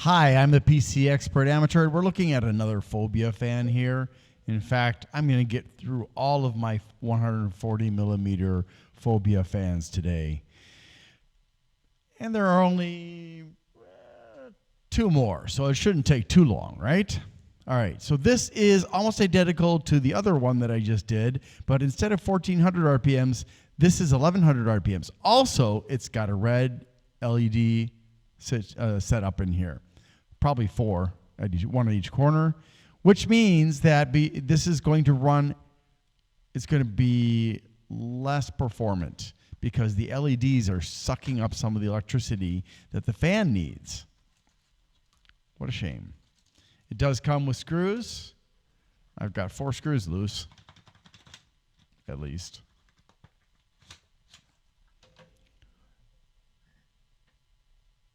Hi, I'm the PC Expert Amateur. We're looking at another Phobia fan here. In fact, I'm going to get through all of my 140 millimeter Phobia fans today. And there are only two more, so it shouldn't take too long, right? All right, so this is almost identical to the other one that I just did, but instead of 1400 RPMs, this is 1100 RPMs. Also, it's got a red LED set up in here. Probably four, one at each corner, which means that this is going to run, it's going to be less performant because the LEDs are sucking up some of the electricity that the fan needs. What a shame. It does come with screws. I've got 4 screws loose, at least.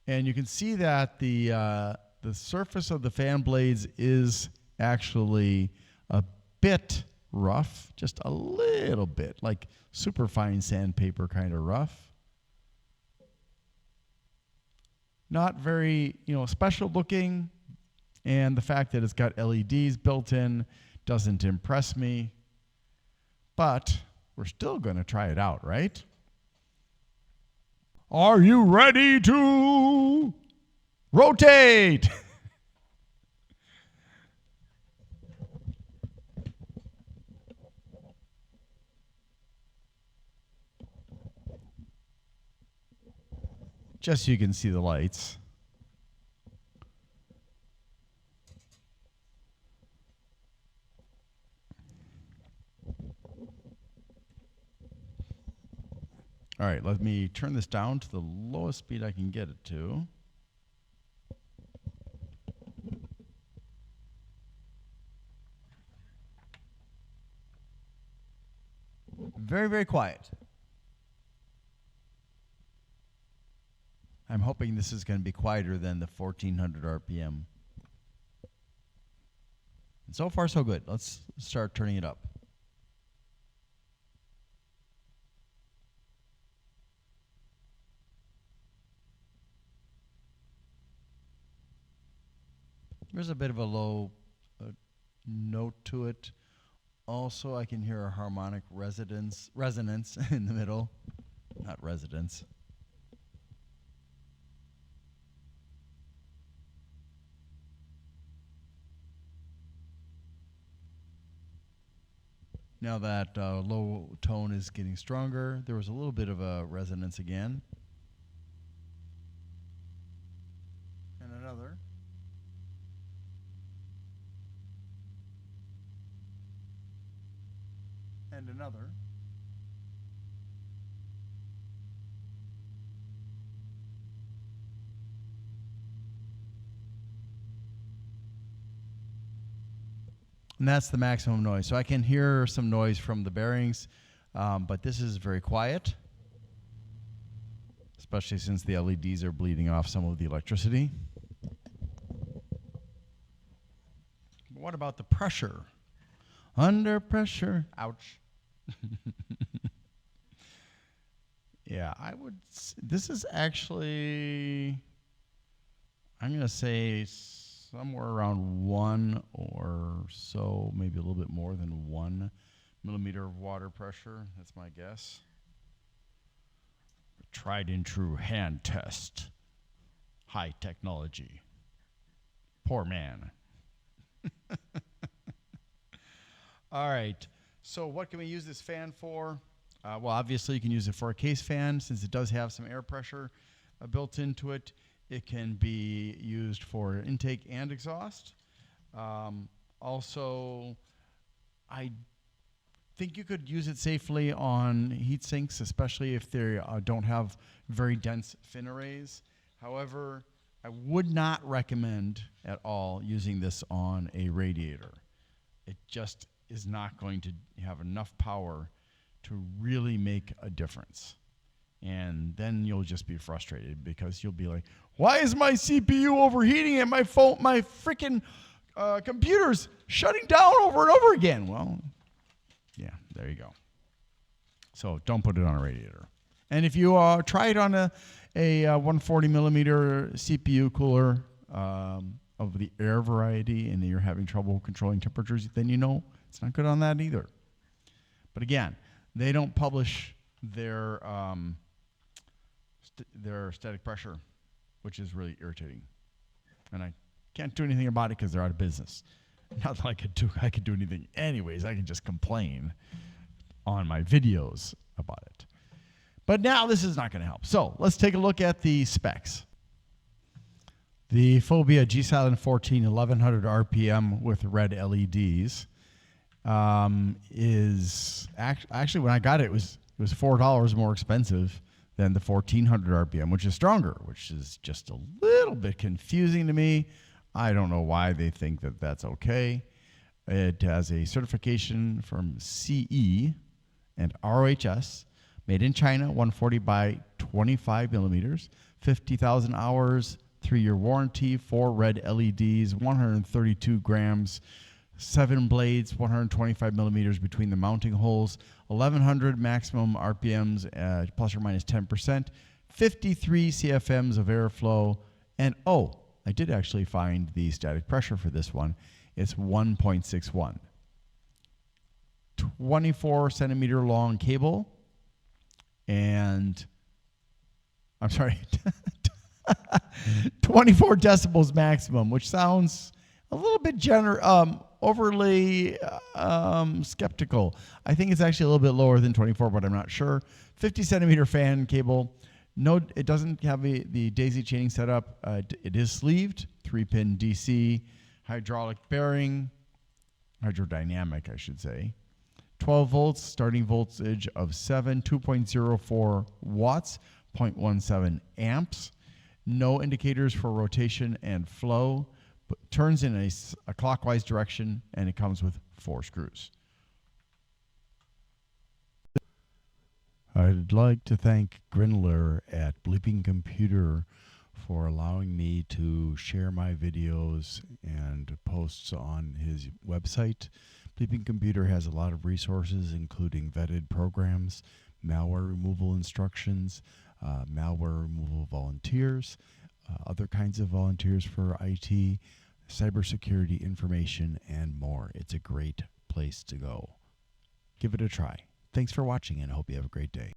And you can see that the surface of the fan blades is actually a bit rough, just a little bit, like super fine sandpaper kind of rough. Not very, special looking, and the fact that it's got LEDs built in doesn't impress me, but we're still going to try it out, right? Are you ready to rotate? Just so you can see the lights. All right, let me turn this down to the lowest speed I can get it to. Very, very quiet. I'm hoping this is going to be quieter than the 1400 RPM. And so far, so good. Let's start turning it up. There's a bit of a low note to it. Also, I can hear a harmonic resonance in the middle. Not residence. Now that low tone is getting stronger, there was a little bit of a resonance again. And another. And another. And that's the maximum noise. So I can hear some noise from the bearings, but this is very quiet, especially since the LEDs are bleeding off some of the electricity. But what about the pressure? Under pressure. Ouch. Yeah, this is actually, I'm going to say somewhere around 1 or so, maybe a little bit more than 1 millimeter of water pressure. That's my guess. Tried and true hand test. High technology. Poor man. All right. So what can we use this fan for? Well, obviously you can use it for a case fan since it does have some air pressure built into it. It can be used for intake and exhaust. Also, I think you could use it safely on heat sinks, especially if they don't have very dense fin arrays. However, I would not recommend at all using this on a radiator. It just is not going to have enough power to really make a difference. And then you'll just be frustrated because you'll be like, why is my CPU overheating and my freaking computer's shutting down over and over again? Well, yeah, there you go. So don't put it on a radiator. And if you try it on a 140 millimeter CPU cooler, of the air variety and you're having trouble controlling temperatures, then you know it's not good on that either. But again, they don't publish their static pressure, which is really irritating. And I can't do anything about it because they're out of business. Not that I could do anything anyways. I can just complain on my videos about it. But now this is not going to help. So let's take a look at the specs. The Phobia G-Silent 14 1100 RPM with red LEDs is actually, when I got it, it was $4 more expensive than the 1400 RPM, which is stronger, which is just a little bit confusing to me. I don't know why they think that that's okay. It has a certification from CE and ROHS, made in China, 140 by 25 millimeters, 50,000 hours, 3-year warranty, 4 red LEDs, 132 grams, 7 blades, 125 millimeters between the mounting holes, 1100 maximum RPMs, plus or minus 10%, 53 CFMs of airflow, and I did actually find the static pressure for this one. It's 1.61. 24 centimeter long cable, and I'm sorry, 24 decibels maximum, which sounds a little bit overly skeptical. I think it's actually a little bit lower than 24, but I'm not sure. 50 centimeter fan cable. No, it doesn't have the daisy chaining setup. It is sleeved, 3-pin DC, hydraulic bearing, hydrodynamic, I should say. 12 volts, starting voltage of 7, 2.04 watts, 0.17 amps. No indicators for rotation and flow. But turns in a clockwise direction, and it comes with 4 screws. I'd like to thank Grindler at Bleeping Computer for allowing me to share my videos and posts on his website. Bleeping Computer has a lot of resources, including vetted programs, malware removal instructions, malware removal volunteers, other kinds of volunteers for IT, cybersecurity information, and more. It's a great place to go. Give it a try. Thanks for watching, and I hope you have a great day.